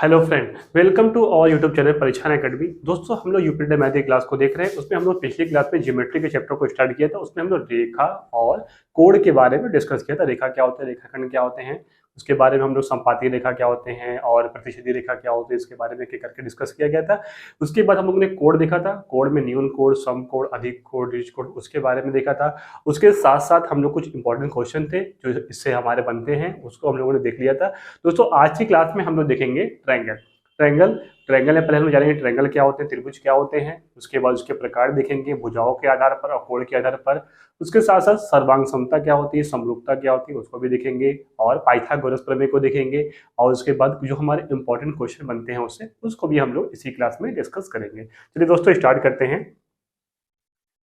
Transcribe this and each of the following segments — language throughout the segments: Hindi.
Hello friend, welcome to our YouTube channel Parikshan academy. दोस्तों, हम लोग यूपीडी मैथ की क्लास को देख रहे हैं। उसमें हम लोग पिछली क्लास में ज्योमेट्री के चैप्टर को स्टार्ट किया था। उसमें हम लोग रेखा और कोण के बारे में डिस्कस किया था। रेखा क्या होता है, रेखाखंड क्या होते हैं, उसके बारे में हम लोग संपाती रेखा क्या होते हैं और प्रतिच्छेदी रेखा क्या होती है, इसके बारे में एक करके डिस्कस किया गया था। उसके बाद हम लोगों ने कोण देखा था। कोण में न्यून कोण, सम कोण, अधिक कोण, ऋज कोण, उसके बारे में देखा था। उसके साथ साथ हम लोग कुछ इंपॉर्टेंट क्वेश्चन थे जो इससे हमारे बनते हैं, उसको हम लोगों ने देख लिया था। दोस्तों, आज की क्लास में हम लोग देखेंगे ट्रायंगल। ट्रायंगल ट्रायंगल में पहले हम जानेंगे ट्रायंगल क्या होते हैं, त्रिभुज क्या होते हैं। उसके बाद उसके प्रकार देखेंगे भुजाओं के आधार पर और कोण के आधार पर। उसके साथ साथ सर्वांग समता क्या होती है, समरूपता क्या होती है, उसको भी देखेंगे और पाइथागोरस प्रमेय को देखेंगे। और उसके बाद जो हमारे इंपॉर्टेंट क्वेश्चन बनते हैं उससे, उसको भी हम लोग इसी क्लास में डिस्कस करेंगे। चलिए दोस्तों, स्टार्ट करते हैं।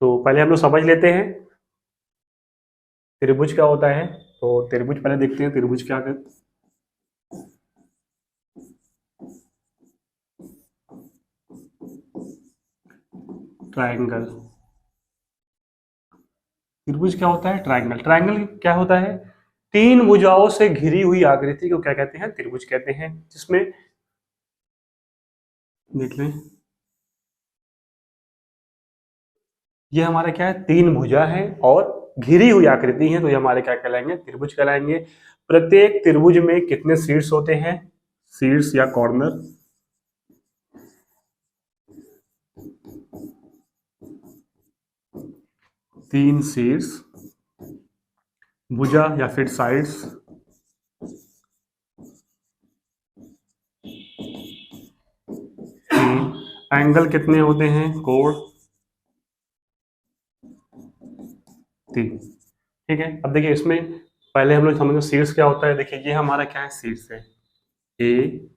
तो पहले हम लोग समझ लेते हैं त्रिभुज क्या होता है। तो त्रिभुज पहले देखते हैं, त्रिभुज क्या है। ट्रायंगल, त्रिभुज क्या होता है, ट्रायंगल। ट्रायंगल क्या होता है, तीन भुजाओं से घिरी हुई आकृति को क्या कहते हैं, त्रिभुज कहते हैं। जिसमें देख लें, ये हमारा क्या है, तीन भुजा है और घिरी हुई आकृति है, तो ये हमारे क्या कहलाएंगे, त्रिभुज कहलाएंगे। प्रत्येक त्रिभुज में कितने शीर्ष होते हैं, शीर्ष या कॉर्नर, तीन शीर्ष, भुजा या फिर साइड्स, एंगल कितने होते हैं, कोण, तीन। ठीक है, अब देखिए इसमें पहले हम लोग समझो शीर्ष क्या होता है। देखिए ये हमारा क्या है, शीर्ष है, ए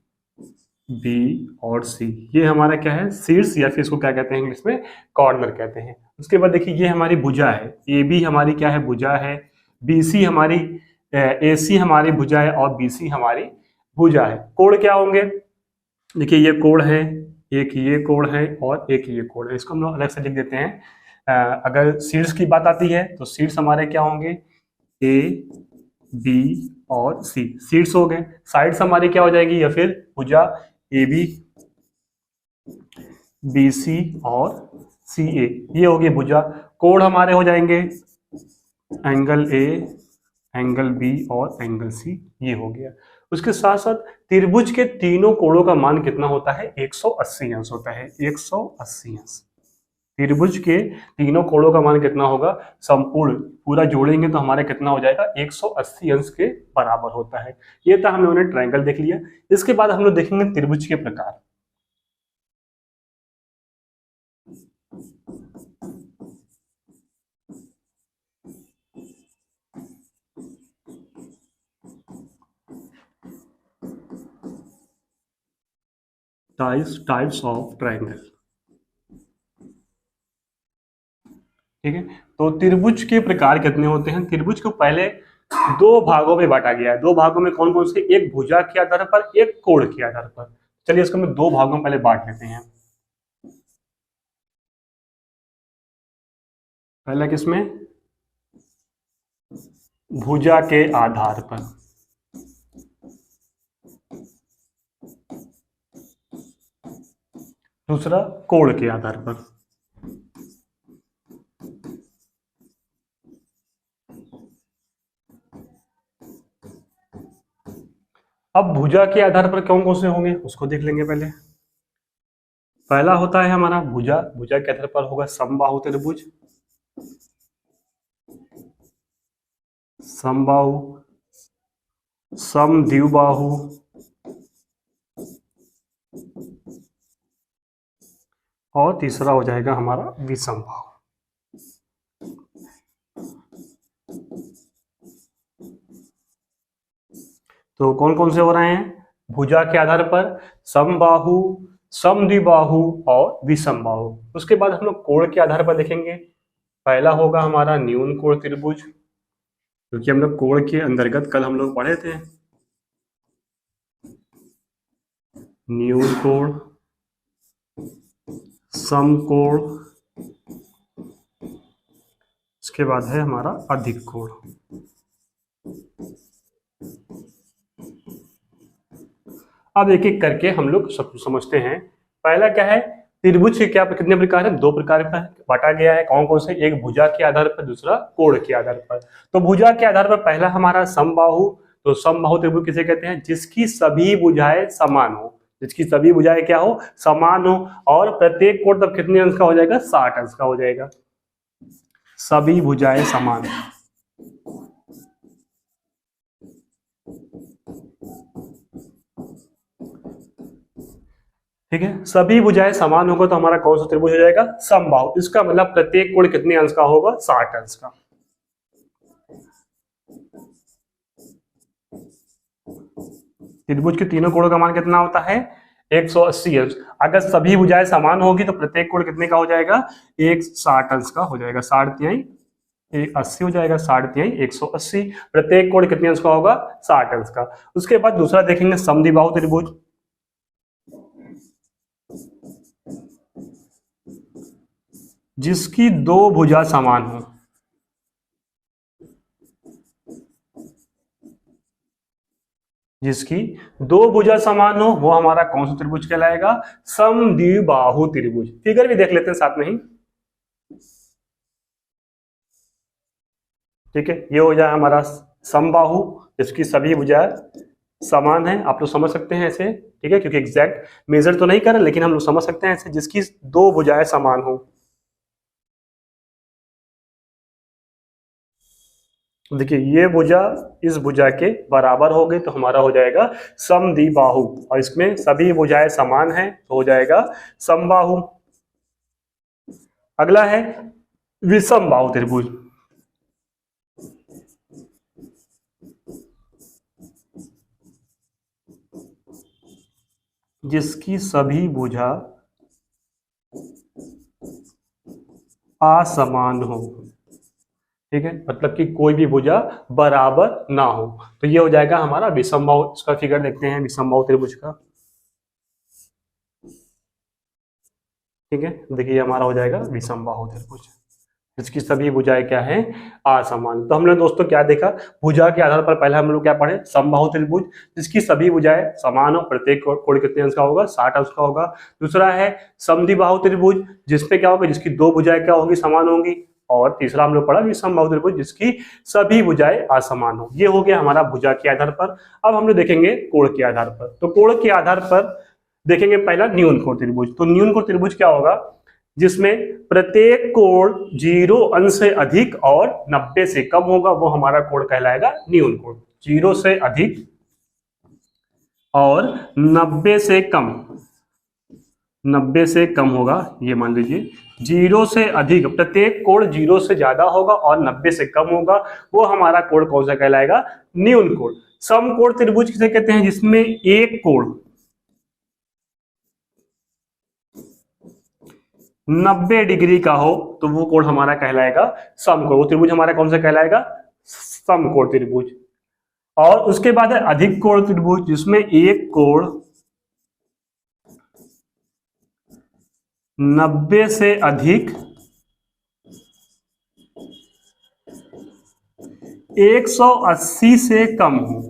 बी और सी, ये हमारा क्या है, शीर्ष, या फिर इसको क्या कहते हैं इंग्लिश में, कॉर्नर कहते हैं। उसके बाद देखिए ये हमारी भुजा है, ए बी हमारी क्या है, भुजा है। बी सी हमारी, ए सी हमारी भुजा है और बी सी हमारी भुजा है। कोण क्या होंगे, देखिए ये कोण है, एक ये कोण है और एक ये कोण है। इसको हम लोग अलग से लिख देते हैं। अगर शीर्ष की बात आती है तो शीर्ष हमारे क्या होंगे, ए बी और सी, शीर्ष हो गए। साइड्स हमारी क्या हो जाएगी, या फिर भुजा, ए बी, बी सी और सी ए, ये होगी भुजा। कोण हमारे हो जाएंगे एंगल ए, एंगल बी और एंगल सी, ये हो गया। उसके साथ साथ त्रिभुज के तीनों कोणों का मान कितना होता है, 180 अंश होता है, 180 अंश। त्रिभुज के तीनों कोणों का मान कितना होगा, संपूर्ण पूरा जोड़ेंगे तो हमारा कितना हो जाएगा, 180 अंश के बराबर होता है। ये था, हम लोगों ने ट्रायंगल देख लिया। इसके बाद हम लोग देखेंगे त्रिभुज के प्रकार। Types of triangle. ठीक है, तो त्रिभुज के प्रकार कितने होते हैं। त्रिभुज को पहले दो भागों में बांटा गया है। दो भागों में कौन कौन से, एक भुजा के आधार पर, एक कोण के आधार पर। चलिए इसको हम दो भागों में पहले बांट लेते हैं। पहला किसमें, भुजा के आधार पर, दूसरा कोण के आधार पर। अब भुजा के आधार पर कौन कौन से होंगे उसको देख लेंगे पहले। पहला होता है हमारा भुजा, भुजा के आधार पर होगा समबाहु त्रिभुज, समबाहु, समद्विबाहु और तीसरा हो जाएगा हमारा विषमबाहु। तो कौन कौन से हो रहे हैं, भुजा के आधार पर समबाहु, समद्विबाहु और विषमबाहु। उसके बाद हम लोग कोण के आधार पर देखेंगे। पहला होगा हमारा न्यून कोण त्रिभुज, क्योंकि हम लोग कोण के अंतर्गत कल हम लोग पढ़े थे, न्यून कोण, समकोण, इसके बाद है हमारा अधिक कोण। अब एक एक करके हम लोग सब समझते हैं। पहला क्या है, त्रिभुज के क्या कितने प्रकार है, दो प्रकार का बांटा गया है। कौन कौन से, एक भुजा के आधार पर, दूसरा कोण के आधार पर। तो भुजा के आधार पर पहला हमारा समबाहु। तो समबाहु त्रिभुज किसे कहते हैं, जिसकी सभी भुजाएं समान हो, जिसकी सभी भुजाएं क्या हो, समान हो। और प्रत्येक कोण तब कितने अंश का हो जाएगा, 60 अंश का हो जाएगा। सभी भुजाएं समान, ठीक है। सभी भुजाएं समान होगा तो हमारा कौन सा त्रिभुज हो जाएगा, समबाहु। इसका मतलब प्रत्येक कोण कितने अंश का होगा, 60 अंश का। त्रिभुज के तीनों कोणों का मान कितना होता है, 180 अंश। अगर सभी भुजाएं समान होगी तो प्रत्येक कोण कितने का हो जाएगा, 160 अंश का हो जाएगा। 60 तिहाई 80 हो जाएगा, 60 तिहाई 180। प्रत्येक कोण कितने अंश का होगा, 60 अंश का। उसके बाद दूसरा देखेंगे समद्विबाहु त्रिभुज, जिसकी दो भुजा समान हो। जिसकी दो भुजा समान हो वो हमारा कौन सा त्रिभुज कहलाएगा, समद्विबाहु त्रिभुज। फिगर भी देख लेते हैं साथ में ही, ठीक है। ये हो जाए हमारा समबाहु, जिसकी सभी भुजाएं समान है। आप लोग समझ सकते हैं ऐसे, ठीक है, क्योंकि एग्जैक्ट मेजर तो नहीं कर रहे, लेकिन हम लोग समझ सकते हैं ऐसे, जिसकी दो भुजाएं समान हो। देखिए ये भुजा इस भुजा के बराबर हो गई तो हमारा हो जाएगा समद्विबाहु, और इसमें सभी भुजाएं समान है तो हो जाएगा समबाहु। अगला है विषमबाहु त्रिभुज, जिसकी सभी भुजा असमान हो, ठीक है, मतलब कि कोई भी भुजा बराबर ना हो। तो ये हो जाएगा हमारा विषमबाहु। इसका फिगर देखते हैं विषमबाहु त्रिभुज का, ठीक है। देखिए हमारा हो जाएगा विषमबाहु त्रिभुज, जिसकी सभी भुजाएं क्या है, असमान। तो हमने दोस्तों क्या देखा, भुजा के आधार पर पहले हम लोग क्या पढ़े, समबाहु त्रिभुज जिसकी सभी भुजाएं समान हो, प्रत्येक कोण कितने अंश का होगा, 60 अंश का होगा। दूसरा है समद्विबाहु त्रिभुज, जिसपे क्या होगा, जिसकी दो भुजाएं क्या होगी, समान होंगी। और तीसरा हम लोग पढ़ा विषमबाहु त्रिभुज, जिसकी सभी भुजाएं असमान हो। ये हो गया हमारा भुजा के आधार पर। अब हम लोग देखेंगे कोण के आधार पर। तो कोण के आधार पर देखेंगे पहला न्यून कोण त्रिभुज। तो न्यून कोण त्रिभुज क्या होगा, जिसमें प्रत्येक कोण 0 अंश से अधिक और 90 से कम होगा, वो हमारा कोण कहलाएगा न्यून कोण। 0 से अधिक और 90 से कम, 90 से कम होगा, ये मान लीजिए 0 से अधिक, प्रत्येक कोण 0 से ज्यादा होगा और 90 से कम होगा, वो हमारा कोण कौन सा कहलाएगा, न्यून कोण। समकोण त्रिभुज किसे कहते हैं, जिसमें एक कोण 90 डिग्री का हो तो वो कोण हमारा कहलाएगा समकोण। वो त्रिभुज हमारा कौन सा कहलाएगा, समकोण त्रिभुज। और उसके बाद है अधिक कोण त्रिभुज, जिसमें एक कोण 90 से अधिक 180 से कम हो।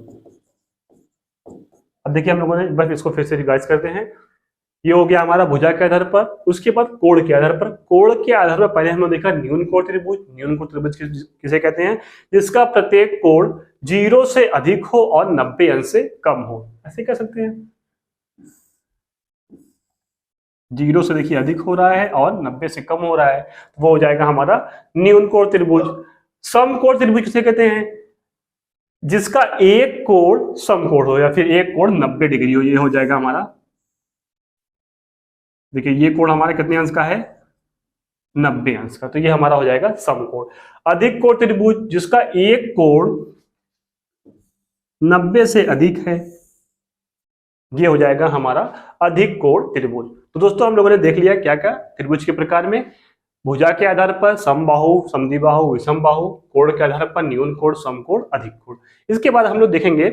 अब देखिए हम लोगों ने बस इसको फिर से रिवाइज करते हैं। ये हो गया हमारा भुजा के आधार पर। उसके बाद कोण के आधार पर। कोण के आधार पर पहले हमने देखा न्यून कोण त्रिभुज। न्यून कोण त्रिभुज किसे कहते हैं, जिसका प्रत्येक कोण 0 से अधिक हो और 90 अंश से कम हो। ऐसे कह सकते हैं, 0 से देखिए अधिक हो रहा है और 90 से कम हो रहा है, वो हो जाएगा हमारा न्यून कोण त्रिभुज। समकोण त्रिभुज किसे कहते हैं, जिसका एक कोण समकोण हो या फिर एक कोण 90 डिग्री हो, ये हो जाएगा हमारा, देखिए ये कोण हमारा कितने अंश का है, 90 अंश का, तो ये हमारा हो जाएगा समकोण। अधिक कोण त्रिभुज, जिसका एक कोण 90 से अधिक है, ये हो जाएगा हमारा अधिक कोण त्रिभुज। तो दोस्तों हम लोगों ने देख लिया क्या क्या त्रिभुज के प्रकार में, भुजा के आधार पर समबाहु, समद्विबाहु, विषमबाहु, कोण के आधार पर न्यून कोण, समकोण, अधिक कोण। इसके बाद हम लोग देखेंगे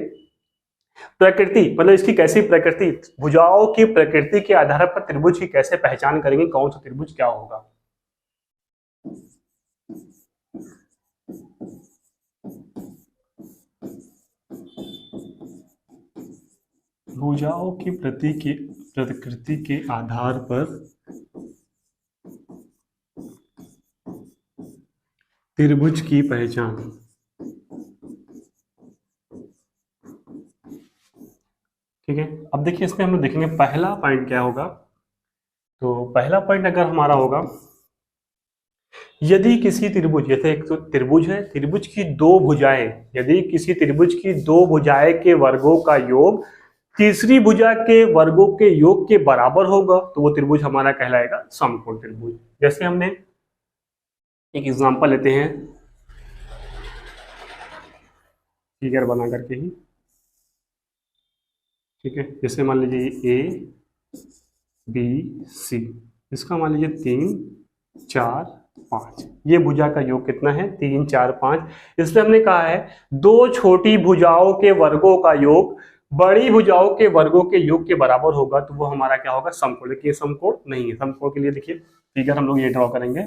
प्रकृति, मतलब इसकी कैसी प्रकृति, भुजाओं की प्रकृति के आधार पर त्रिभुज की कैसे पहचान करेंगे, कौन सा त्रिभुज क्या होगा। भुजाओं की प्रकृति के आधार पर त्रिभुज की पहचान। ठीक है, अब देखिए इसमें हम लोग देखेंगे पहला पॉइंट क्या होगा। तो पहला पॉइंट अगर हमारा होगा, यदि किसी त्रिभुज, जैसे एक तो त्रिभुज है, त्रिभुज की दो भुजाएं, यदि किसी त्रिभुज की दो भुजाएं के वर्गों का योग तीसरी भुजा के वर्गों के योग के बराबर होगा तो वो त्रिभुज हमारा कहलाएगा समकोण त्रिभुज। जैसे हमने एक एग्जांपल लेते हैं फिगर बना करके ही। ठीक है, जैसे मान लीजिए ए बी सी, इसका मान लीजिए 3 4 5, ये भुजा का योग कितना है 3 4 5। इसलिए हमने कहा है दो छोटी भुजाओं के वर्गों का योग बड़ी भुजाओं के वर्गों के योग के बराबर होगा तो वो हमारा क्या होगा समकोण। लेकिन ये समकोण नहीं है। समकोण के लिए देखिए फिगर हम लोग ये ड्रॉ करेंगे,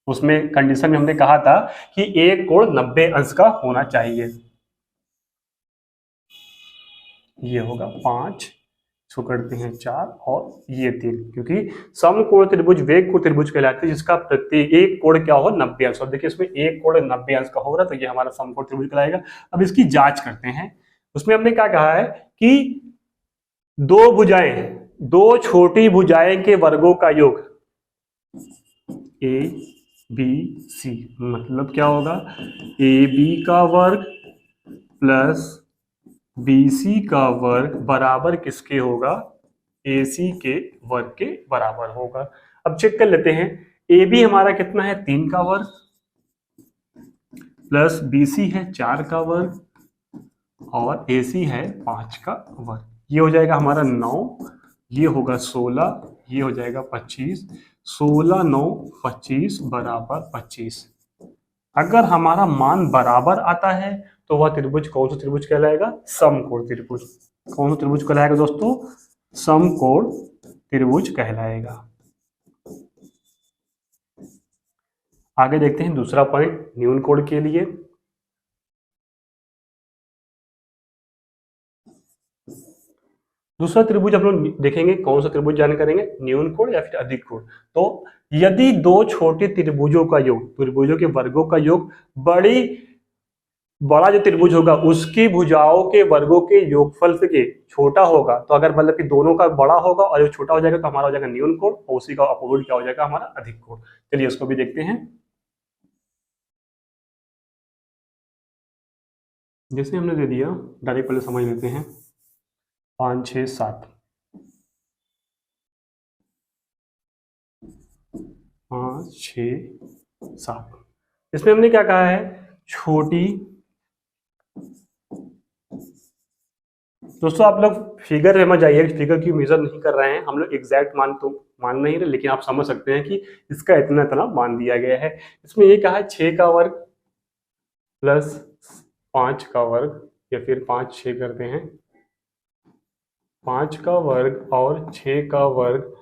उसमें कंडीशन में हमने कहा था कि एक कोण 90 अंश का होना चाहिए। ये होगा 5, इसको करते हैं 4 और ये 3, क्योंकि समकोण त्रिभुज वेग कोण त्रिभुज कहलाते हैं जिसका प्रति एक कोण क्या हो 90 अंश। और देखिए इसमें एक कोण 90 अंश का हो रहा है तो ये हमारा समकोण त्रिभुज कहलाएगा। अब इसकी जांच करते हैं। उसमें हमने क्या कहा है कि दो भुजाएं, दो छोटी भुजाएं के वर्गों का योग ए बी सी, मतलब क्या होगा ए बी का वर्ग प्लस BC का वर्ग बराबर किसके होगा AC के वर्ग के बराबर होगा। अब चेक कर लेते हैं, AB हमारा कितना है 3 का वर्ग प्लस BC है 4 का वर्ग और AC है 5 का वर्ग। ये हो जाएगा हमारा 9, ये होगा 16, ये हो जाएगा 25, 16 9 25 बराबर 25। अगर हमारा मान बराबर आता है तो वह त्रिभुज कौन सा त्रिभुज कहलाएगा समकोण त्रिभुज। कौन सा त्रिभुज कहलाएगा दोस्तों समकोण त्रिभुज कहलाएगा। आगे देखते हैं दूसरा पॉइंट न्यून कोण के लिए। दूसरा त्रिभुज हम लोग देखेंगे कौन सा त्रिभुज जान करेंगे न्यून कोण या फिर अधिक कोण। तो यदि दो छोटे त्रिभुजों का योग, त्रिभुजों के वर्गों का योग बड़ा जो त्रिभुज होगा उसकी भुजाओं के वर्गों के योगफल से छोटा होगा, तो अगर मतलब कि दोनों का बड़ा होगा और जो छोटा हो जाएगा तो हमारा हो जाएगा न्यून कोण और उसी का अपोजिट क्या हो जाएगा हमारा अधिक कोण। चलिए उसको भी देखते हैं। जैसे हमने दे दिया डायरेक्ट पहले समझ लेते हैं 5 6 7, 5 6 7। इसमें हमने क्या कहा है छोटी, दोस्तों आप लोग फिगर में मत जाइए, फिगर की मेजर नहीं कर रहे हैं हम लोग, एग्जैक्ट मान तो मान नहीं रहे, लेकिन आप समझ सकते हैं कि इसका इतना इतना मान दिया गया है। इसमें ये कहा है 6 का वर्ग प्लस 5 का वर्ग, या फिर 5 6 करते हैं 5 का वर्ग और 6 का वर्ग।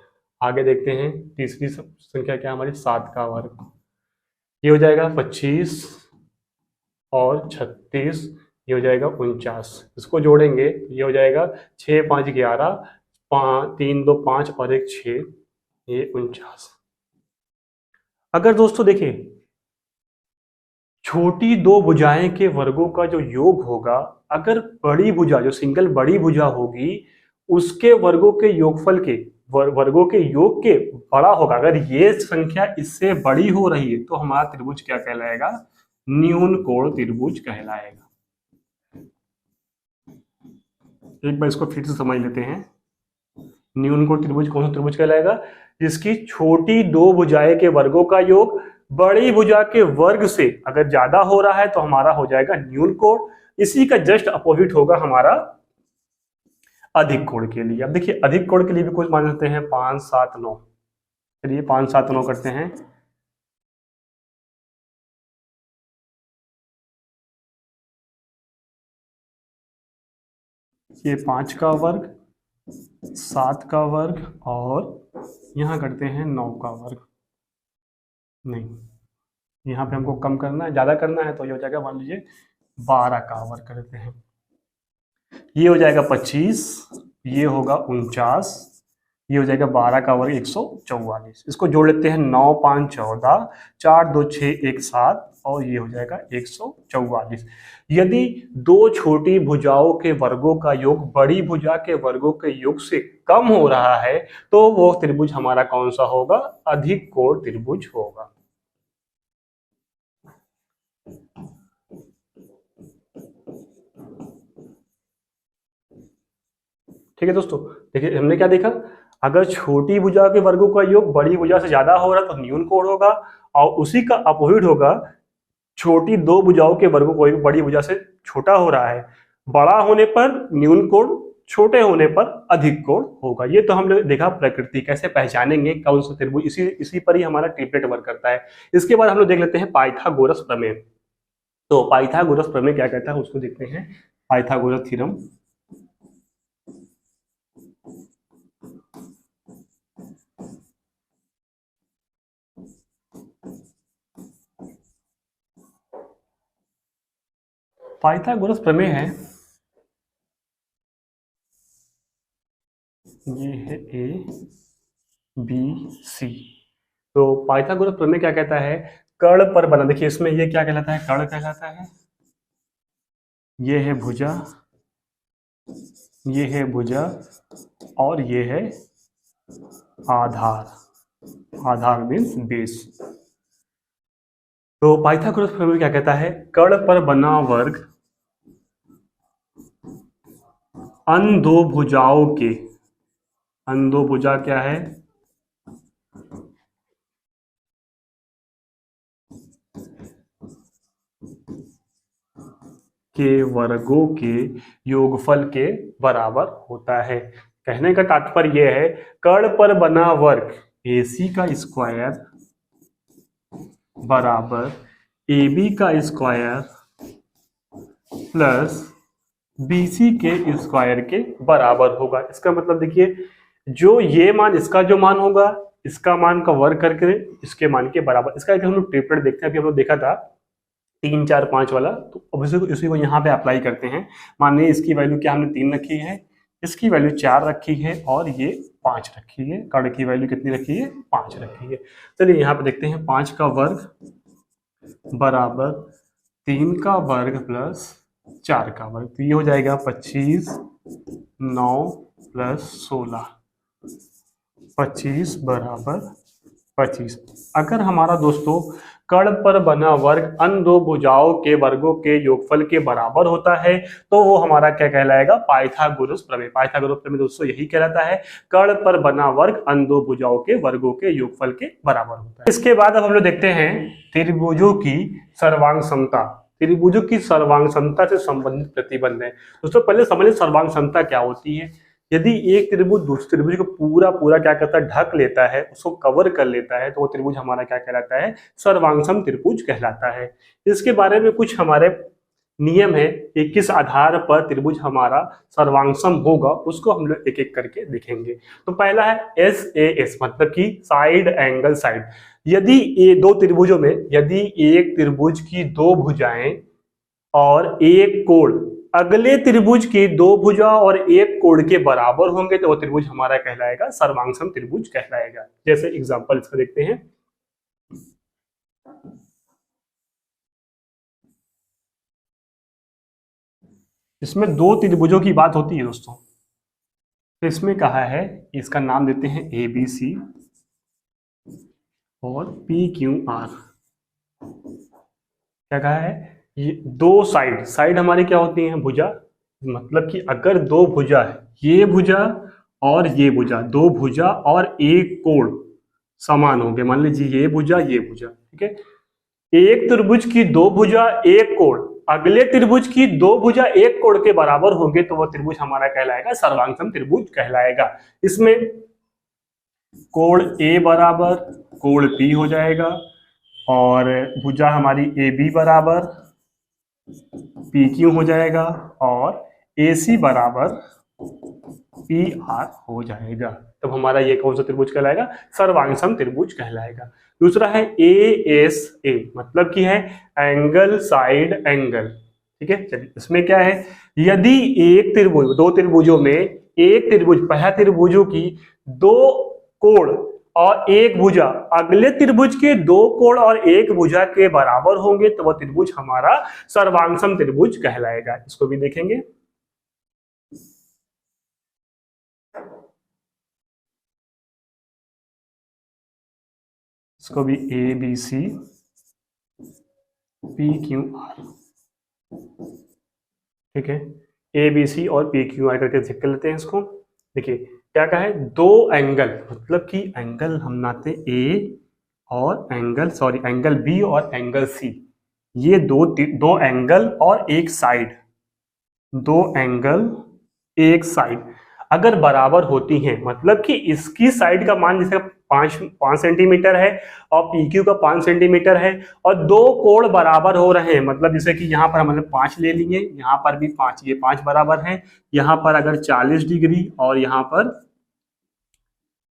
आगे देखते हैं तीसरी संख्या क्या हमारी 7 का वर्ग, ये हो जाएगा 25 और 36, ये हो जाएगा 49। इसको जोड़ेंगे ये हो जाएगा 6 5 11, 3 2 5 और 1 6, ये 49। अगर दोस्तों देखिए छोटी दो भुजाएं के वर्गों का जो योग होगा, अगर बड़ी भुजा जो सिंगल बड़ी भुजा होगी उसके वर्गों के योगफल के वर्गों के योग के बड़ा होगा, अगर ये संख्या इससे बड़ी हो रही है तो हमारा त्रिभुज क्या कहलाएगा न्यून कोण त्रिभुज कहलाएगा। एक बार इसको फिर से समझ लेते हैं। न्यून कोण त्रिभुज कौन सा त्रिभुज कहलाएगा जिसकी छोटी दो भुजाएं के वर्गों का योग बड़ी भुजा के वर्ग से अगर ज्यादा हो रहा है तो हमारा हो जाएगा न्यून कोण। इसी का जस्ट अपोजिट होगा हमारा अधिक कोण के लिए। अब देखिए अधिक कोण के लिए भी कुछ मान लेते हैं 5 7 9। चलिए 5 7 9 करते हैं। ये 5 का वर्ग 7 का वर्ग और यहाँ करते हैं 9 का वर्ग। नहीं, यहाँ पे हमको कम करना है, ज्यादा करना है तो ये हो जाएगा मान लीजिए 12 का वर्ग करते हैं। ये हो जाएगा 25 ये होगा 49, ये हो जाएगा 12 का वर्ग 144। इसको जोड़ लेते हैं, 9 5 14, 4 2 6 1 7 और ये हो जाएगा 144। यदि दो छोटी भुजाओं के वर्गों का योग बड़ी भुजा के वर्गों के योग से कम हो रहा है तो वो त्रिभुज हमारा कौन सा होगा? अधिक कोण त्रिभुज होगा। ठीक है दोस्तों, देखिए हमने क्या देखा, अगर छोटी भुजा के वर्गों का योग बड़ी भुजा से ज्यादा हो रहा है तो न्यून कोण होगा, और उसी का अपोजिट होगा, छोटी दो भुजाओं के वर्गों का योग बड़ी भुजा से छोटा हो रहा है, बड़ा होने पर न्यून कोण, छोटे होने पर अधिक कोण होगा। ये तो हमने देखा प्रकृति, कैसे पहचानेंगे कौन सा त्रिभुज, इसी पर ही हमारा ट्रिपलेट वर्क करता है। इसके बाद हम लोग देख लेते हैं पाइथागोरस प्रमेय। तो पाइथागोरस प्रमेय क्या कहता है उसको देखते हैं, पाइथागोरस थ्योरम। पाइथागोरस प्रमेय है, ये है ए बी सी। तो पाइथागोरस प्रमेय क्या कहता है, कर्ण पर बना, देखिए इसमें ये क्या कहलाता है, कर्ण कहलाता है, ये है भुजा, ये है भुजा और ये है आधार, आधार मीन्स बेस। तो पाइथागोरस प्रमेय क्या कहता है, कर्ण पर बना वर्ग अन दो भुजाओं के, अन दो भुजा क्या है, के वर्गों के योगफल के बराबर होता है। कहने का तात्पर्य यह है, कर्ण पर बना वर्ग AC का स्क्वायर बराबर AB का स्क्वायर प्लस BC के स्क्वायर के बराबर होगा। इसका मतलब देखिए, जो ये मान, इसका जो मान होगा, इसका मान का वर्ग करके इसके मान के बराबर। इसका हम लोग ट्रिपलेट देखते हैं, अभी हम लोग देखा था 3 4 5 वाला, तो अब इसी को यहाँ पे अप्लाई करते हैं। मानिए इसकी वैल्यू क्या हमने 3 रखी है, इसकी वैल्यू 4 रखी है और ये 5 रखी है, कर्ण की वैल्यू कितनी रखी है, 5 रखी है। चलिए यहाँ पे देखते हैं, 5 का वर्ग बराबर 3 का वर्ग प्लस 4 का वर्ग, तो ये हो जाएगा 25, 9 प्लस 16, 25 बराबर 25। अगर हमारा दोस्तों कर्ण पर बना वर्ग अन दो भुजाओं के वर्गों के योगफल के बराबर होता है तो वो हमारा क्या कहलाएगा, पाइथागोरस प्रमेय। पाइथागोरस प्रमेय दोस्तों यही कहलाता है, कर्ण पर बना वर्ग अन दो भुजाओं के वर्गों के योगफल के बराबर होता है। इसके बाद अब हम लोग देखते हैं त्रिभुजों की सर्वांग समता। त्रिभुजों की सर्वांग समता से संबंधित प्रतिबंध है। दोस्तों पहले समझिए सर्वांग समता क्या होती है। यदि एक त्रिभुज दूसरे त्रिभुज को पूरा पूरा क्या करता है, ढक लेता है, उसको कवर कर लेता है, तो वो त्रिभुज हमारा क्या कहलाता है, सर्वांगसम त्रिभुज कहलाता है। इसके बारे में कुछ हमारे नियम है कि किस आधार पर त्रिभुज हमारा सर्वांगसम होगा, उसको हम लोग एक एक करके देखेंगे। तो पहला है SAS, मतलब कि साइड एंगल साइड। यदि ये दो त्रिभुजों में, यदि एक त्रिभुज की दो भुजाएं और एक कोण अगले त्रिभुज की दो भुजा और एक कोण के बराबर होंगे तो वो त्रिभुज हमारा कहलाएगा सर्वांगसम त्रिभुज कहलाएगा। जैसे एग्जांपल इसका देखते हैं, इसमें दो त्रिभुजों की बात होती है दोस्तों। तो इसमें कहा है, इसका नाम देते हैं ABC और PQR। क्या कहा है, ये दो साइड, साइड हमारी क्या होती है, भुजा। मतलब कि अगर दो भुजा है, ये भुजा और ये भुजा, दो भुजा और एक कोण समान होंगे, मान लीजिए ये भुजा ये भुजा, ठीक है। एक त्रिभुज की दो भुजा एक कोण अगले त्रिभुज की दो भुजा एक कोण के बराबर होंगे तो वह त्रिभुज हमारा कहलाएगा सर्वांगसम त्रिभुज कहलाएगा। इसमें कोण A बराबर कोण P हो जाएगा और भुजा हमारी AB बराबर PQ हो जाएगा और AC बराबर PR हो जाएगा। तब हमारा ये कौन सा त्रिभुज कहलाएगा, सर्वांगसम त्रिभुज कहलाएगा। दूसरा है ASA, मतलब कि है एंगल साइड एंगल, ठीक है। चलिए इसमें क्या है, यदि एक त्रिभुज, दो त्रिभुजों में एक त्रिभुज, पहला त्रिभुजों की दो कोण और एक भुजा अगले त्रिभुज के दो कोण और एक भुजा के बराबर होंगे तो वह त्रिभुज हमारा सर्वांगसम त्रिभुज कहलाएगा। इसको भी देखेंगे। इसको भी A B C P Q R, ठीक है, ए बी सी और पी क्यू आर करके चेक कर लेते हैं इसको। देखिए क्या कहा है, दो एंगल, मतलब कि एंगल हम नाते ए और एंगल बी और एंगल सी, ये दो एंगल और एक साइड, दो एंगल एक साइड अगर बराबर होती हैं, मतलब कि इसकी साइड का मान जैसे 5 सेंटीमीटर है और PQ का 5 सेंटीमीटर है और दो कोण बराबर हो रहे हैं, मतलब जैसे कि यहाँ पर हमने 5 ले लिए, यहाँ पर भी 5, ये 5 बराबर है, यहाँ पर अगर 40 डिग्री और यहाँ पर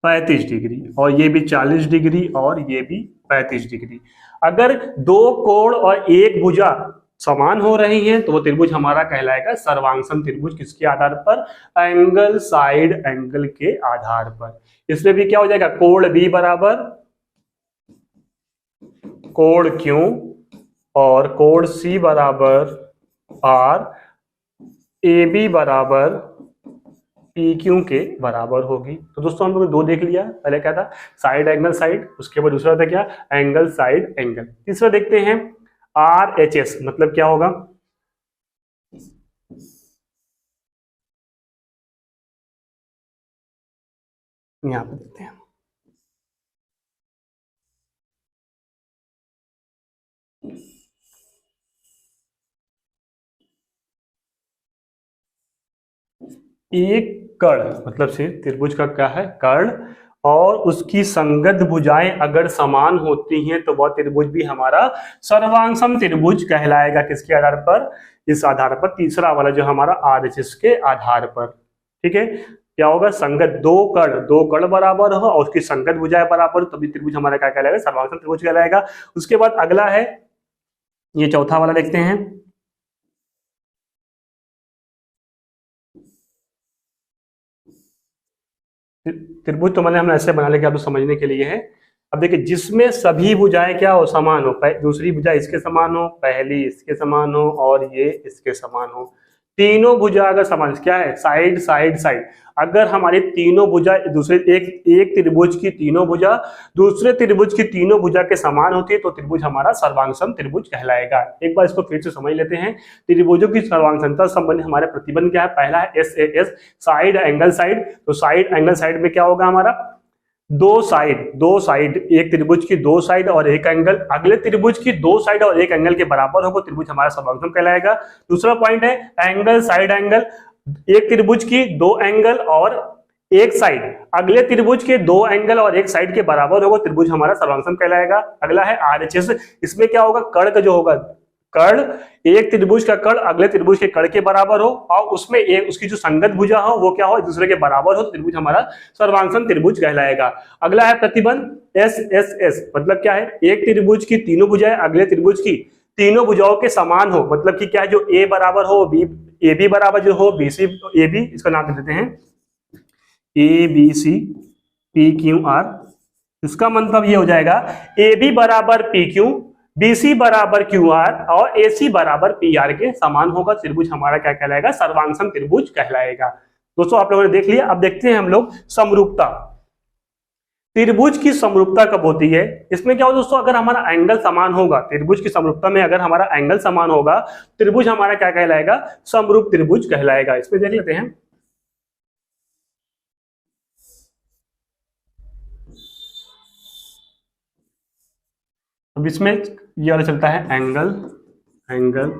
35 डिग्री और ये भी 40 डिग्री और ये भी 35 डिग्री, अगर दो कोण और एक भुजा समान हो रही हैं तो वो त्रिभुज हमारा कहलाएगा सर्वांगसम त्रिभुज। किसके आधार पर? एंगल साइड एंगल के आधार पर। इसमें भी क्या हो जाएगा, कोण बी बराबर कोण क्यू और कोण सी बराबर आर, ए बी बराबर पी क्यू के बराबर होगी। तो दोस्तों हम लोगों ने दो देख लिया, पहले क्या था साइड एंगल साइड, उसके बाद दूसरा था क्या एंगल साइड एंगल। तीसरा देखते हैं RHS, मतलब क्या होगा, यहां पर देखते हैं। एक कर्ण, मतलब से त्रिभुज का क्या है कर्ण, और उसकी संगत भुजाएं अगर समान होती हैं तो वह त्रिभुज भी हमारा सर्वांगसम त्रिभुज कहलाएगा। किसके आधार पर? इस आधार पर, तीसरा वाला जो हमारा RHS के आधार पर। ठीक है, क्या होगा, संगत दो कर्ण बराबर हो और उसकी संगत भुजाएं बराबर, तभी त्रिभुज हमारा क्या कहलाएगा, सर्वांगसम त्रिभुज कहलाएगा। उसके बाद अगला है, ये चौथा वाला देखते हैं। त्रिभुज तो हमने ऐसे बना लिया, आप समझने के लिए है। अब देखिए, जिसमें सभी भुजाएं क्या हो, समान हो, दूसरी भुजा इसके समान हो, पहली इसके समान हो और ये इसके समान हो, तीनों भुजा अगर समान, क्या है साइड साइड साइड, अगर हमारी तीनों भुजा दूसरे एक त्रिभुज की तीनों भुजा दूसरे त्रिभुज की तीनों भुजा के समान होती है तो त्रिभुज हमारा सर्वांगसम त्रिभुज कहलाएगा। एक बार इसको फिर से समझ लेते हैं। त्रिभुजों की सर्वांगसमता संबंधी हमारे प्रतिबंध क्या है, पहला है SAS, साइड एंगल साइड। तो साइड एंगल साइड में क्या होगा हमारा, दो साइड, एक त्रिभुज की दो साइड और एक एंगल अगले त्रिभुज की दो साइड और एक एंगल के बराबर होगा, त्रिभुज हमारा सर्वांगसम कहलाएगा। दूसरा पॉइंट है एंगल साइड एंगल, एक त्रिभुज की दो एंगल और एक साइड अगले त्रिभुज के दो एंगल और एक साइड के बराबर होगा, त्रिभुज हमारा सर्वांगसम कहलाएगा। अगला है RHS, इसमें क्या होगा, कर्ण का जो होगा, कर्ण, एक त्रिभुज का कर्ण अगले त्रिभुज के कर्ण के बराबर हो और उसमें एक उसकी जो संगत भुजा हो वो क्या हो, एक दूसरे के बराबर हो, तो त्रिभुज हमारा सर्वांगसम त्रिभुज कहलाएगा। अगला है प्रतिबंध SSS, मतलब क्या है, एक त्रिभुज की तीनों भुजाएं अगले त्रिभुज की तीनों भुजाओं के समान हो, मतलब कि क्या है, जो A बराबर हो AB बराबर जो हो BC AB, इसका नाम दे देते हैं ABC PQR। इसका मतलब ये हो जाएगा AB बराबर PQ, BC बराबर QR और AC बराबर PR के समान होगा, त्रिभुज हमारा क्या कहलाएगा, सर्वांगसम त्रिभुज कहलाएगा। दोस्तों आप लोगों ने देख लिया। अब देखते हैं हम लोग समरूपता। त्रिभुज की समरूपता कब होती है? इसमें क्या होगा दोस्तों, अगर हमारा एंगल समान होगा, त्रिभुज की समरूपता में अगर हमारा एंगल समान होगा, त्रिभुज हमारा क्या कहलाएगा, समरूप त्रिभुज कहलाएगा। इसमें देख लेते हैं। अब इसमें ये वाला चलता है एंगल एंगल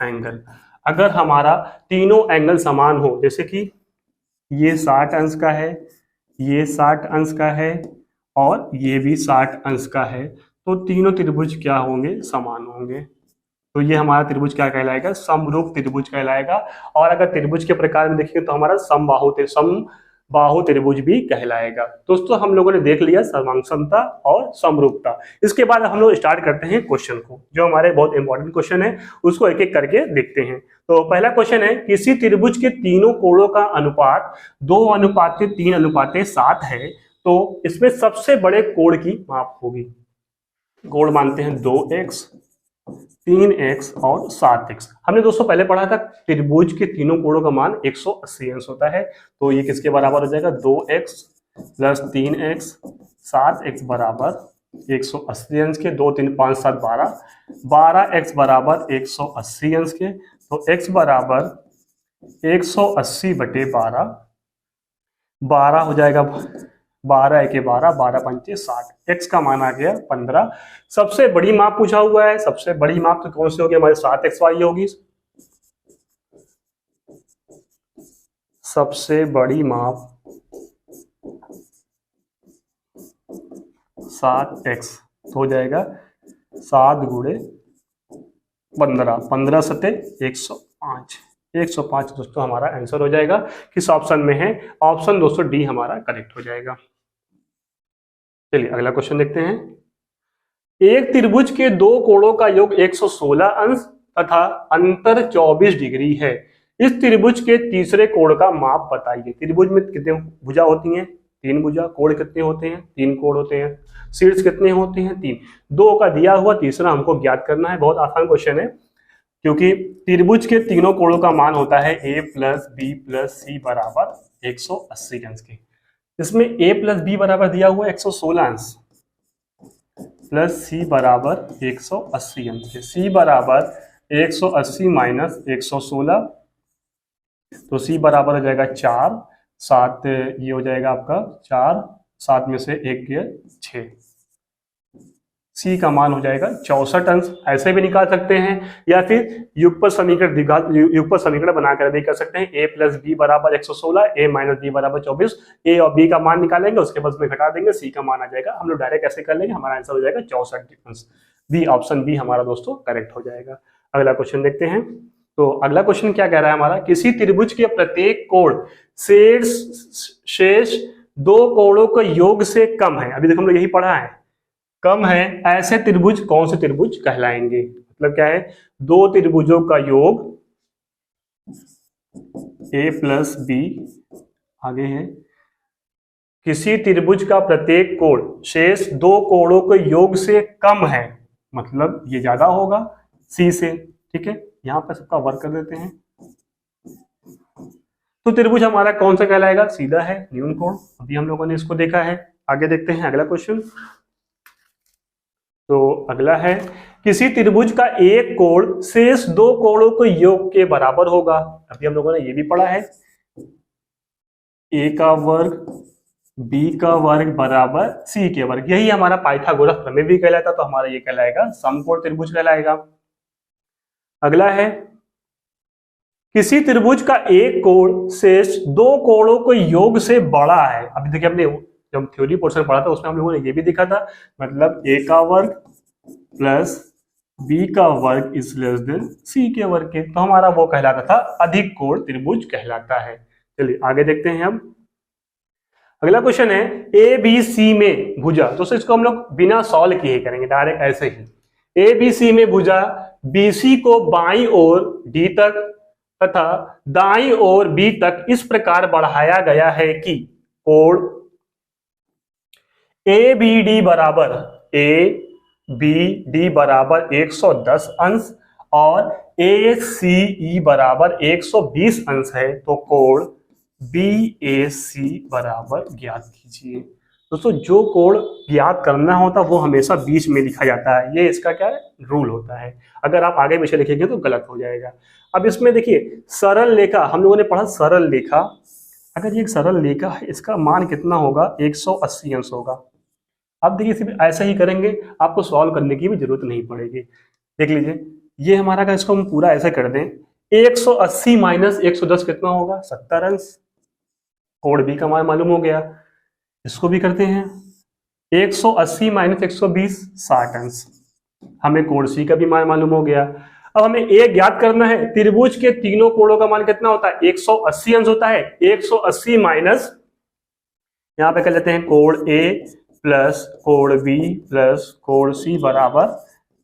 एंगल। अगर हमारा तीनों एंगल समान हो, जैसे कि ये 60 अंश का है, ये 60 अंश का है और ये भी 60 अंश का है, तो तीनों त्रिभुज क्या होंगे, समान होंगे, तो ये हमारा त्रिभुज क्या कहलाएगा, समरूप त्रिभुज कहलाएगा। और अगर त्रिभुज के प्रकार में देखेंगे तो हमारा समबाहु बाहु त्रिभुज भी कहलाएगा। दोस्तों हम लोगों ने देख लिया सर्वांग और समरूपता। इसके बाद हम लोग स्टार्ट करते हैं क्वेश्चन को, जो हमारे बहुत इंपॉर्टेंट क्वेश्चन है, उसको एक एक करके देखते हैं। तो पहला क्वेश्चन है, किसी त्रिभुज के तीनों कोणों का अनुपात 2:3:7 है, तो इसमें सबसे बड़े कोण की माप होगी। कोण मानते हैं 2x, 3x और 7x। हमने दोस्तों पहले पढ़ा था त्रिभुज के तीनों कोणों का मान 180 अंश होता है, तो ये किसके बराबर हो जाएगा, 2x प्लस 3x 7x बराबर 180 अंश के, 2 3 5 7 12, 12x बराबर 180 अंश के, तो x बराबर 180/12, 12 हो जाएगा, 12 1 12, 12 5 60, x का मान आ गया 15। सबसे बड़ी माप पूछा हुआ है, सबसे बड़ी माप तो कौन सी होगी, हमारी 7x वाली होगी। सबसे बड़ी माप 7x तो हो जाएगा 7 गुणे 15, 15 सते 105, 105 दोस्तों हमारा आंसर हो जाएगा। किस ऑप्शन में है, ऑप्शन दोस्तों डी हमारा करेक्ट हो जाएगा। चलिए अगला क्वेश्चन देखते हैं। एक त्रिभुज के दो कोणों का योग 116 अंश तथा अंतर 24 डिग्री है। इस त्रिभुज के तीसरे कोण का माप बताइए। त्रिभुज में कितने भुजा होती हैं, 3 भुजा। कोण कितने होते हैं, 3 कोण होते हैं। शीर्ष कितने होते हैं, 3। 2 का दिया हुआ, तीसरा हमको ज्ञात करना है। बहुत आसान क्वेश्चन है, क्योंकि त्रिभुज के तीनों कोणों का मान होता है a प्लस बी प्लस सी बराबर 180 अंश के। इसमें a प्लस बी बराबर दिया हुआ है 116 अंश, प्लस सी बराबर 180 अंश के। सी बराबर 180 माइनस 116, तो सी बराबर हो जाएगा 4, 7 ये हो जाएगा आपका 4, 7 में से 1 गया 6। सी का मान हो जाएगा 64 अंश। ऐसे भी निकाल सकते हैं, या फिर युगपल समीकरण बनाकर भी कर सकते हैं। a प्लस बी बराबर 116, a माइनस बी बराबर 24। a और b का मान निकालेंगे, उसके बाद में घटा देंगे, c का मान आ जाएगा। हम लोग डायरेक्ट ऐसे कर लेंगे, हमारा आंसर हो जाएगा 64 अंश। बी, ऑप्शन बी हमारा दोस्तों करेक्ट हो जाएगा। अगला क्वेश्चन देखते हैं। तो अगला क्वेश्चन क्या कह रहा है हमारा, किसी त्रिभुज के प्रत्येक कोण शेष 2 कोणों के योग से कम है। अभी देखो हम लोग यही पढ़ा है, कम है, ऐसे त्रिभुज कौन से त्रिभुज कहलाएंगे। मतलब क्या है, 2 त्रिभुजों का योग a प्लस बी, आगे है, किसी त्रिभुज का प्रत्येक कोण शेष 2 कोणों के योग से कम है, मतलब ये ज्यादा होगा c से। ठीक है, यहां पर सबका वर्क कर देते हैं। तो त्रिभुज हमारा कौन सा कहलाएगा, सीधा है, न्यून कोण। अभी हम लोगों ने इसको देखा है। आगे देखते हैं अगला क्वेश्चन। तो अगला है, किसी त्रिभुज का एक कोण शेष 2 कोणों के योग के बराबर होगा। अभी हम लोगों ने ये भी पढ़ा है, a का वर्ग b का वर्ग बराबर c के वर्ग। यही हमारा पाइथागोरस प्रमेय भी कहलाता, तो हमारा ये कहलाएगा समकोण त्रिभुज कहलाएगा। अगला है, किसी त्रिभुज का एक कोण शेष 2 कोणों के योग से बड़ा है। अभी देखिए हमने जब थ्योरी पोर्शन पढ़ा था उसमें हम लोगों ने ये भी देखा था, मतलब a का वर्ग प्लस b का वर्ग इज लेस देन c के वर्ग के, तो हमारा वो कहलाता था अधिक कोण त्रिभुज कहलाता है। चलिए आगे देखते हैं। अब अगला क्वेश्चन है, ए बी सी में भुजा। दोस्तों इसको हम लोग बिना सॉल्व किए करेंगे, डायरेक्ट ऐसे ही। ए बी सी में भुजा BC को बाईं ओर D तक तथा दाईं ओर B तक इस प्रकार बढ़ाया गया है कि कोण ABD बराबर ABD बराबर 110 अंश और ACE बराबर 120 अंश है, तो कोण BAC बराबर ज्ञात कीजिए। दोस्तों जो कोण ज्ञात करना होता है वो हमेशा बीच में लिखा जाता है, ये इसका क्या है, रूल होता है। अगर आप आगे पीछे लिखेंगे तो गलत हो जाएगा। अब इसमें देखिए सरल रेखा, हम लोगों ने पढ़ा सरल रेखा। अगर ये एक सरल रेखा है, इसका मान कितना होगा, 180 अंश होगा। अब देखिए सिर्फ ऐसा ही करेंगे, आपको सॉल्व करने की भी जरूरत नहीं पड़ेगी। देख लीजिए, ये हमारा का इसको हम पूरा ऐसे कर दें, 180 माइनस 110 कितना होगा, 70 अंश। कोण बी का मान मालूम हो गया, इसको भी करते हैं। 180 माइनस 120 60 अंश। हमें कोण सी का भी मान मालूम हो गया। अब हमें एक ज्ञात करना है, त्रिभुज के तीनों कोणों का मान कितना होता है, 180 अंश होता है। 180 माइनस यहाँ पे कर लेते हैं कोण ए प्लस कोण बी प्लस कोण सी बराबर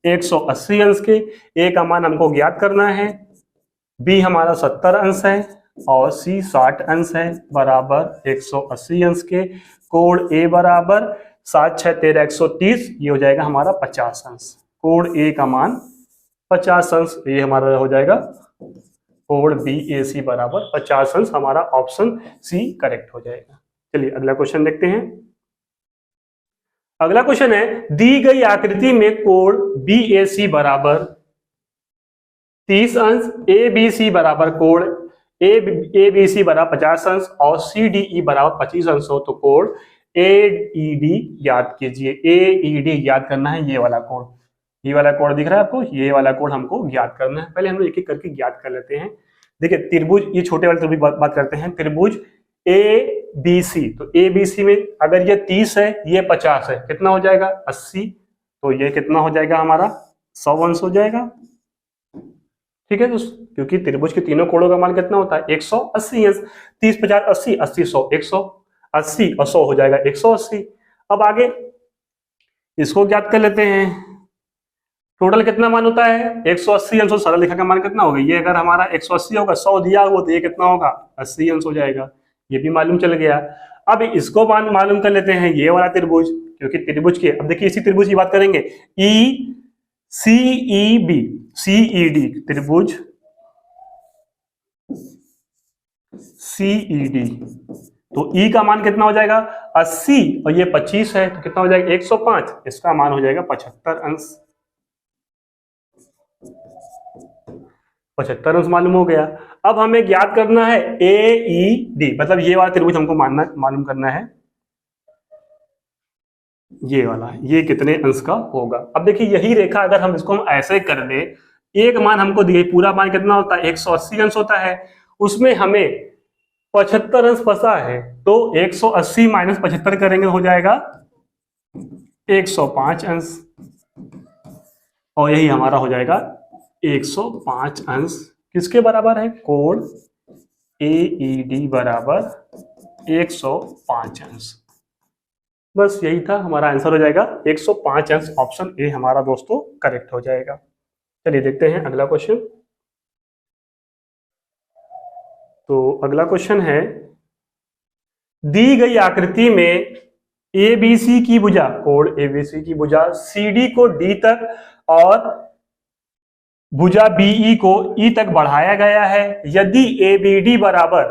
180 अंश के। ए का मान हमको ज्ञात करना है, बी हमारा 70 अंश है और सी 60 अंश है, बराबर 180 अंश के। कोण ए बराबर 7 6 13 130, ये हो जाएगा हमारा 50 अंश। कोण ए का मान 50 अंश, ये हमारा हो जाएगा कोण बी ए सी बराबर 50 अंश। हमारा ऑप्शन सी करेक्ट हो जाएगा। चलिए अगला क्वेश्चन देखते हैं। अगला क्वेश्चन है, दी गई आकृति में कोण बी ए सी बराबर 30 अंश, ए बी सी बराबर कोण ए बी सी बराबर 50 अंश और सी डी ई बराबर 25 अंश हो तो कोण ए ई डी याद कीजिए। ए ई डी याद करना है, ये वाला कोण, ये वाला कोण दिख रहा है आपको, ये वाला कोण हमको ज्ञात करना है। पहले हम लोग एक एक करके ज्ञात कर लेते हैं। देखिए त्रिभुज, ये छोटे वाले त्रिभुज बात करते हैं। त्रिभुज ए बी सी, तो ए बी सी में अगर ये 30 है, ये 50 है, कितना हो जाएगा 80, तो ये कितना हो जाएगा हमारा 100 अंश हो जाएगा। ठीक है दोस्तों, क्योंकि त्रिभुज के तीनों कोणों का मान कितना होता है 180 अंश। 30 50 80, 80 100, 180 और 100 हो जाएगा 180। अब आगे इसको ज्ञात कर लेते हैं। टोटल कितना मान होता है 180 अंश, सरल रेखा का मान कितना होगा, ये अगर हमारा 180 होगा, 100 दिया हुआ तो ये कितना होगा 80 अंश हो जाएगा, ये भी मालूम चल गया। अब इसको मालूम कर लेते हैं, ये वाला त्रिभुज, क्योंकि त्रिभुज के, अब देखिए इसी त्रिभुज की बात करेंगे, ई सी E B C E D, त्रिभुज सी ई डी, तो ई का मान कितना हो जाएगा 80 और ये 25 है, तो कितना हो जाएगा 105, इसका मान हो जाएगा 75 अंश। 75 अंश मालूम हो गया। अब हमें ज्ञात करना है ए ई डी, मतलब ये वाला त्रिभुज हमको मालूम करना है, ये वाला, ये कितने अंश का होगा। अब देखिए यही रेखा अगर हम इसको हम ऐसे कर दे, एक मान हमको दिए, पूरा मान कितना होता है 180 अंश होता है, उसमें हमें 75 अंश फंसा है, तो 180 माइनस 75 करेंगे हो जाएगा 105 अंश, और यही हमारा हो जाएगा 105 अंश। किसके बराबर है, कोण ए ई डी बराबर 105 अंश। बस यही था, हमारा आंसर हो जाएगा 105 अंश। ऑप्शन ए हमारा दोस्तों करेक्ट हो जाएगा। चलिए देखते हैं अगला क्वेश्चन। तो अगला क्वेश्चन है, दी गई आकृति में एबीसी की भुजा, कोण एबीसी की भुजा सीडी को डी तक और भुजा बीई को ई तक बढ़ाया गया है। यदि एबीडी बराबर,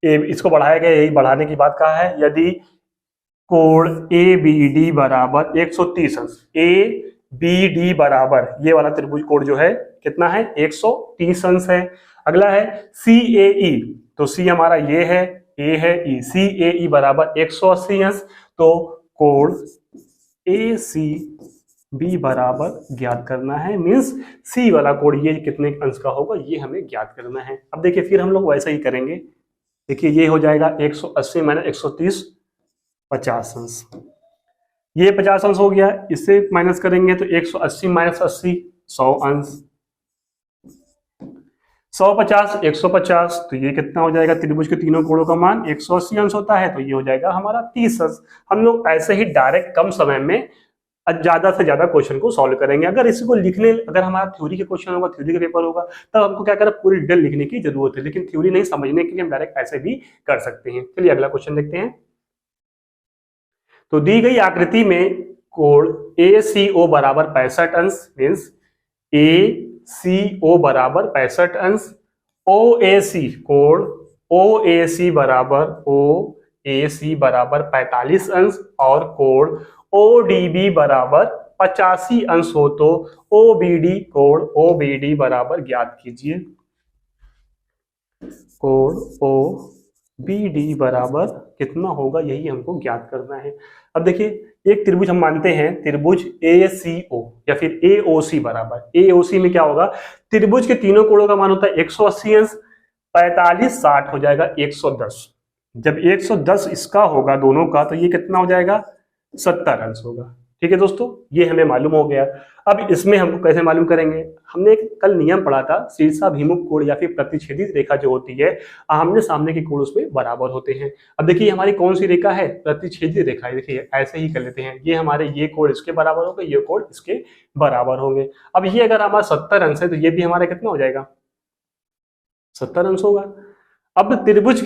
इसको बढ़ाया गया, यही बढ़ाने की बात कहा है, यदि कोण ए बी डी बराबर 130 अंश, ए बी डी बराबर, ये वाला त्रिभुज कोण जो है कितना है 130 अंश है। अगला है सी ए ई, तो सी हमारा ये है, ए है ई, सी ए ई बराबर 180 अंश, तो कोण ए सी बी बराबर ज्ञात करना है, मीन्स सी वाला कोण ये कितने अंश का होगा ये हमें ज्ञात करना है। अब देखिए फिर हम लोग वैसा ही करेंगे। देखिए ये हो जाएगा 180 माइनस 130, 50 अंश, ये 50 अंश हो गया, इससे माइनस करेंगे तो 180 माइनस 80, 100 अंश, 150 150, तो ये कितना हो जाएगा, त्रिभुज के तीनों कोणों का मान 180 अंश होता है, तो ये हो जाएगा हमारा 30 अंश। हम लोग ऐसे ही डायरेक्ट कम समय में ज्यादा से ज्यादा क्वेश्चन को सॉल्व करेंगे। अगर इसको लिखने, अगर हमारा थ्योरी के क्वेश्चन होगा, थ्योरी का पेपर होगा, तब हमको क्या करें, पूरी डिटेल लिखने की जरूरत है, लेकिन थ्योरी नहीं समझने के लिए हम डायरेक्ट ऐसे भी कर सकते हैं। चलिए अगला क्वेश्चन देखते हैं। तो दी गई आकृति में कोण ए सी ओ बराबर 65 अंश, मीन्स ए सी ओ बराबर 65 अंश, ओ ए सी, कोण ओ ए सी बराबर ओ ए सी बराबर 45 अंश, और कोण ओ डी बी बराबर 85 अंश हो तो ओ बी डी, कोण ओ बी डी बराबर ज्ञात कीजिए। कोण ओ बी डी बराबर कितना होगा, यही हमको ज्ञात करना है। अब देखिए एक त्रिभुज हम मानते हैं, त्रिभुज ए सी ओ या फिर ए ओ सी बराबर, ए ओ सी में क्या होगा, त्रिभुज के तीनों कोणों का मान होता है 180 अंश, 45 60 हो जाएगा 110। जब 110 इसका होगा दोनों का, तो ये कितना हो जाएगा 70 अंश होगा। ठीक है दोस्तों, ये हमें मालूम हो गया। अब इसमें हमको कैसे मालूम करेंगे, हमने एक कल नियम पढ़ा था, शीर्षाभिमुख कोण या फिर प्रतिच्छेदित रेखा जो होती है, आमने सामने के कोण उसमें बराबर होते हैं। अब देखिए हमारी कौन सी रेखा है, प्रतिच्छेदित रेखा है। देखिए ऐसे ही कर लेते हैं, ये हमारे ये कोण इसके बराबर होंगे, ये कोण इसके बराबर होंगे। अब ये अगर हमारा 70 अंश है तो ये भी हमारा कितना हो जाएगा, 70 अंश होगा। अब त्रिभुज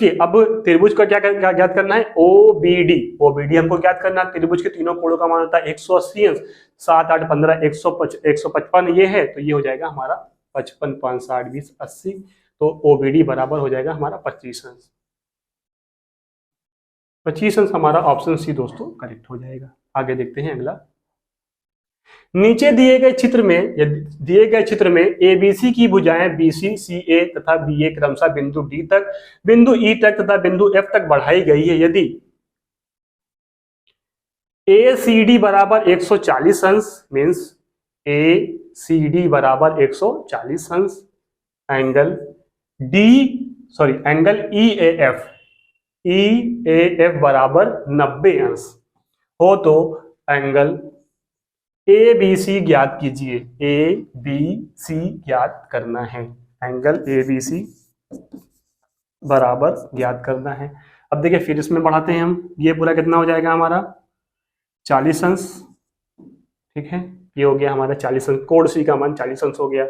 का क्या ज्ञात करना है, ओबीडी हमको ज्ञात करना है। त्रिभुज के तीनों कोणों का मान होता है 180 अंश, 7 8 15 155 ये है, तो ये हो जाएगा हमारा 55 5 60 20 80, तो ओबीडी बराबर हो जाएगा हमारा 25 अंश। 25 अंश हमारा ऑप्शन सी दोस्तों करेक्ट हो जाएगा। आगे देखते हैं अगला। नीचे दिए गए चित्र में एबीसी की भुजाएं बीसी, सीए तथा बीए क्रमशः बिंदु डी तक, बिंदु ई तक तथा बिंदु एफ तक बढ़ाई गई है। यदि एसीडी बराबर 140 अंश, मीन्स एसीडी बराबर 140 अंश, एंगल ईएएफ बराबर 90 अंश हो तो एंगल ए बी सी ज्ञात कीजिए। ए बी सी ज्ञात करना है, एंगल ए बी सी बराबर ज्ञात करना है। अब देखिए फिर इसमें बढ़ाते हैं हम, ये पूरा कितना हो जाएगा हमारा 40 अंश, ठीक है, ये हो गया हमारा 40 अंश, कोण सी का मान 40 अंश हो गया।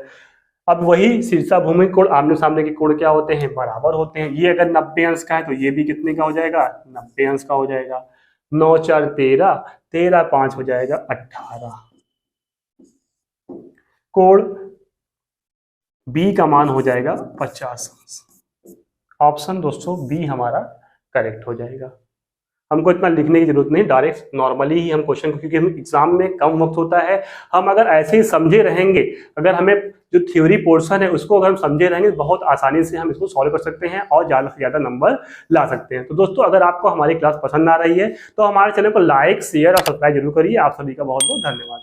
अब वही शीर्षाभिमुख कोण आमने सामने के कोण क्या होते हैं, बराबर होते हैं। ये अगर 90 अंश का है तो ये भी कितने का हो जाएगा, 90 अंश का हो जाएगा। 9 4 13, 13 5 हो जाएगा 18। कोण बी का मान हो जाएगा 50 अंश। ऑप्शन दोस्तों बी हमारा करेक्ट हो जाएगा। हमको इतना लिखने की जरूरत नहीं, डायरेक्ट नॉर्मली ही हम क्वेश्चन को, क्योंकि हम एग्जाम में कम वक्त होता है, हम अगर ऐसे ही समझे रहेंगे, अगर हमें जो थ्योरी पोर्शन है उसको अगर हम समझे रहेंगे, बहुत आसानी से हम इसको सॉल्व कर सकते हैं और ज़्यादा से ज़्यादा नंबर ला सकते हैं। तो दोस्तों अगर आपको हमारी क्लास पसंद आ रही है तो हमारे चैनल को लाइक शेयर और सब्सक्राइब जरूर करिए। आप सभी का बहुत बहुत धन्यवाद।